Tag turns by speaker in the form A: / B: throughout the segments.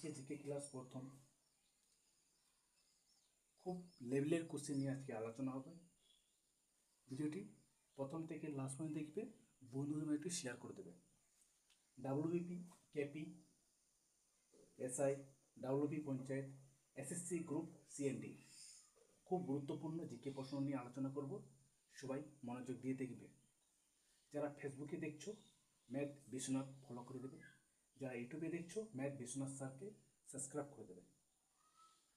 A: আজকে GK class প্রথম খুব লেভেলের কোশ্চেন নিয়ে আজকে আলোচনা হবে। ভিডিওটি প্রথম থেকে লাস্ট পর্যন্ত দেখবে, বন্ধুদের মধ্যে একটু শেয়ার করে দেবে। WBP, KP, SI, WB panchayat, SSC group, CND খুব গুরুত্বপূর্ণ জিকে প্রশ্ন নিয়ে আলোচনা করব। সবাই মনোযোগ দিয়ে দেখবে। যারা ফেসবুকে দেখছো ম্যাথ বিশ্বনাথ ফলো করে দেবে, যারা ইউটিউবে দেখছো ম্যাথ বিশ্বনাথ স্যারকে সাবস্ক্রাইব করে দেবে।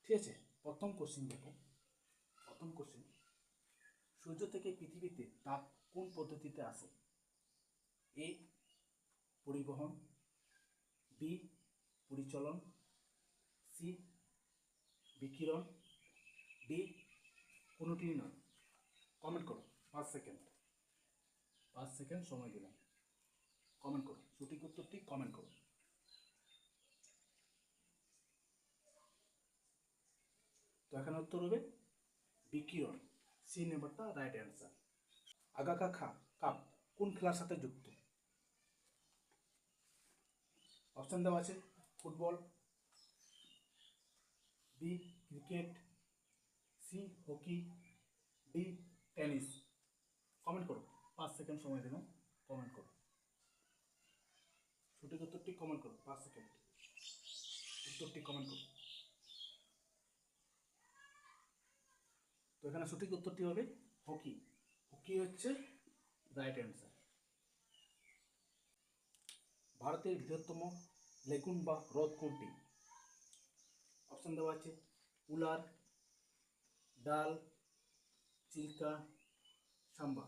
A: ঠিক আছে, প্রথম কোশ্চেন দেখো। প্রথম কোশ্চেন, সূর্য থেকে পৃথিবীতে তাপ কোন পদ্ধতিতে আসে? এ পরিবহন, বি পরিচলন, সি বিকিরণ, ডি কোনোটিই নয়। কমেন্ট করো 5 সেকেন্ড। 5 সেকেন্ড সময় দিলাম, কমেন্ট করো সঠিক উত্তরটি কমেন্ট করো। তো এখানে উত্তর হবে বিকিরণ, সি নাম্বারটা রাইট অ্যান্সার। আগাখা কাপ কোন খেলার সাথে যুক্ত? অপশন দেওয়া আছে football, B cricket, C hockey, D tennis. Comment করো, 5 সেকেন্ড সময় দিলাম, কমেন্ট করো সঠিক উত্তরটি কমেন্ট করো। 5 সেকেন্ড, উত্তরটি কমেন্ট করো। তো এখানে সঠিক উত্তরটি হবে হকি। হকি হচ্ছে রাইট অ্যান্সার। ভারতের বৃহত্তম লেগুন বা হ্রদ কোনটি? অপশন দেওয়া আছে উলার, ডাল, চিল্কা, সাম্বা।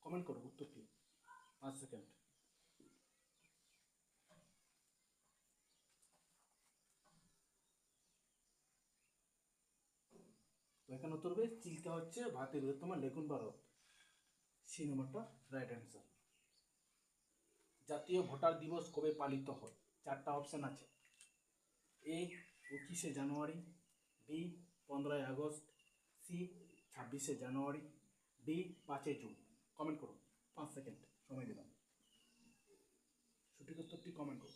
A: কমেন্ট করো উত্তরটি, 5 সেকেন্ড। তো এখানে উত্তর হবে চিল্কা হচ্ছে ভারতের বৃহত্তম লেগুন বা হ্রদ, সি নম্বরটা রাইট অ্যান্সার। জাতীয় ভোটার দিবস কবে পালিত হয়? 4টা অপশন আছে। এ 25শে জানুয়ারি, বি 15ই আগস্ট, সি 26শে জানুয়ারি, ডি 5ই জুন। কমেন্ট করো, 5 সেকেন্ড সময় দিলাম, সঠিক উত্তরটি কমেন্ট করো।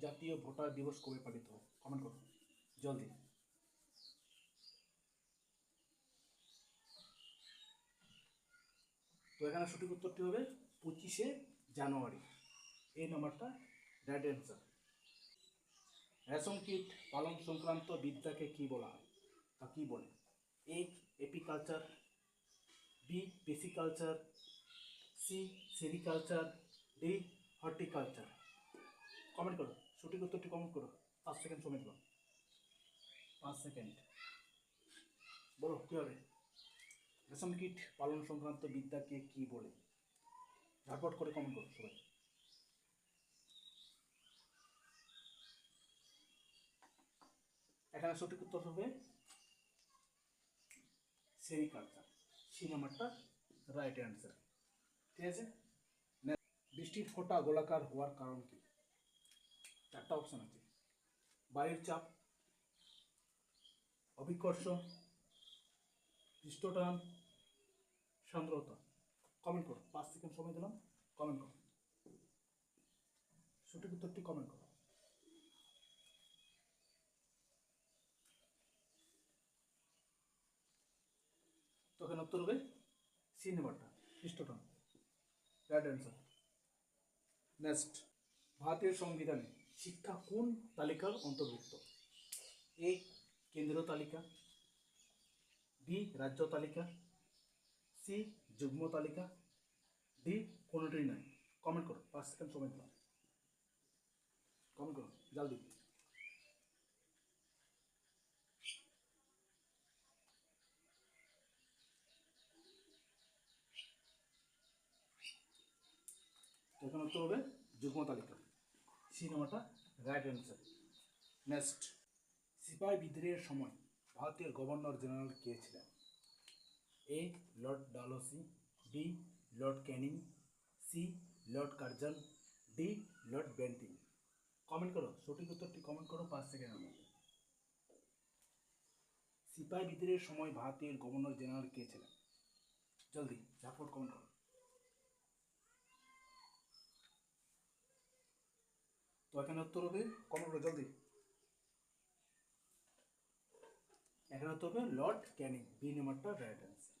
A: জাতীয় ভোটার দিবস কবে পালিত হয়? কমেন্ট করো জলদি। তো এখানে সঠিক উত্তরটি হবে 25শে জানুয়ারি, এই নাম্বারটা রাইট অ্যান্সার। রেশম কীট পালন সংক্রান্ত বিদ্যাকে কি বলা হয় বা কি বলে? A apiculture, B pisciculture, C sericulture, D horticulture. Comment করো সঠিক উত্তরটি কমেন্ট করো, 5 সেকেন্ড সময় দিলাম, 5 সেকেন্ড। বলো কী হবে? রেশম কীট পালন সংক্রান্ত বিদ্যাকে কি বলে? ঝটপট করে কমেন্ট করো সবাই। এখানে সঠিক উত্তর হবে সেরিকালচার, সি নাম্বারটা রাইট অ্যান্সার। ঠিক আছে, বৃষ্টির ফোঁটা গোলাকার হওয়ার কারণ কি? 4টা অপশন আছে। বায়ুর চাপ, অভিকর্ষ, পৃষ্ঠটান, সান্দ্রতা। কমেন্ট করো, 5 সেকেন্ড সময় দিলাম, কমেন্ট করো সঠিক উত্তরটি কমেন্ট করো। তো এখানে উত্তর হবে সি নাম্বারটা পৃষ্ঠটান, রাইট অ্যান্সার। নেক্সট, ভারতীয় সংবিধানে শিক্ষা কোন তালিকার অন্তর্ভুক্ত? এ কেন্দ্রীয় তালিকা, বি রাজ্য তালিকা, সি যুগ্ম তালিকা, ডি কোনোটিই নয়। কমেন্ট করো, 5 সেকেন্ড সময় দিলাম, কমেন্ট করো জলদি। এখন উত্তর হবে যুগ্ম তালিকা, সি নাম্বারটা রাইট অ্যান্সার। নেক্সট, সিপাহি বিদ্রোহের সময় ভারতের গভর্নর জেনারেল কে ছিলেন? A Lord Dalhousie, B Lord Canning, C Lord Curzon, D Lord Bentinck. Comment করো সঠিক উত্তরটি কমেন্ট করো, 5 সেকেন্ডের মধ্যে। সিপাহি বিদ্রোহের সময় ভারতের গভর্নর জেনারেল কে ছিলেন? জলদি ঝটপট কমেন্ট করো। তো তো এখানে উত্তর হবে, কমেন্ট করো জলদি। এখানে উত্তর হবে লর্ড ক্যানিং, বি নাম্বারটা রাইট অ্যান্সার।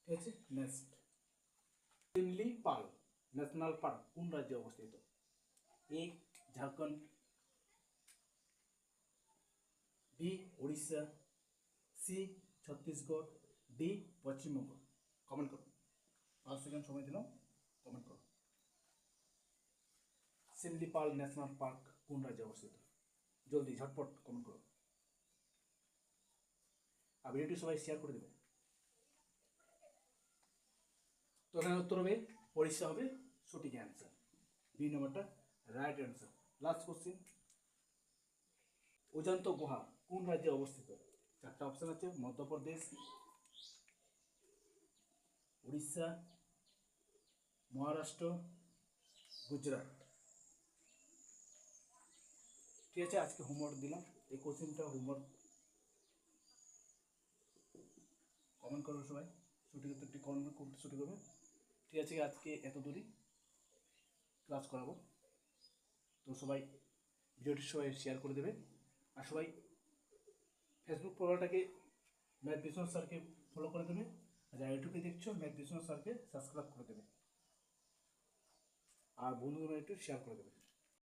A: ঠিক আছে, next, Similipal national park কোন রাজ্যে অবস্থিত? A Jharkhand, B Orissa, C Chhattisgarh, D Paschimbanga. Comment করো, 5 সেকেন্ড সময় দিলাম, কমেন্ট করো। সিমলিপাল ন্যাশনাল পার্ক কোন রাজ্যে অবস্থিত? জলদি ঝটপট কমেন্ট করো, আর ভিডিওটি সবাই শেয়ার করে দেবে। তো এখানে উত্তর হবে উড়িষ্যা হবে সঠিক অ্যান্সার, বি নাম্বারটা right answer. Last question, Ajanta গুহা কোন রাজ্যে অবস্থিত? 4টা অপশন আছে, মধ্যপ্রদেশ, উড়িষ্যা, মহারাষ্ট্র, গুজরাট। ঠিক আছে, আজকে হোমওয়ার্ক দিলাম, এই কোশ্চেনটা হোমওয়ার্ক কমেন্ট করো সবাই, সঠিক উত্তরটি কমেন্ট করতে সঠিক হবে। ঠিক আছে, আজকে এত দূরই ক্লাস করাবো। তো সবাই ভিডিওটি সবাই শেয়ার করে দেবে, আর সবাই ফেসবুক প্রোফাইলটাকে ম্যাথ বিশ্বনাথ স্যারকে ফলো করে দেবে, আর যারা ইউটিউবে দেখছো ম্যাথ বিশ্বনাথ স্যারকে সাবস্ক্রাইব করে দেবে, আর বন্ধুদের একটু শেয়ার করে দেবে।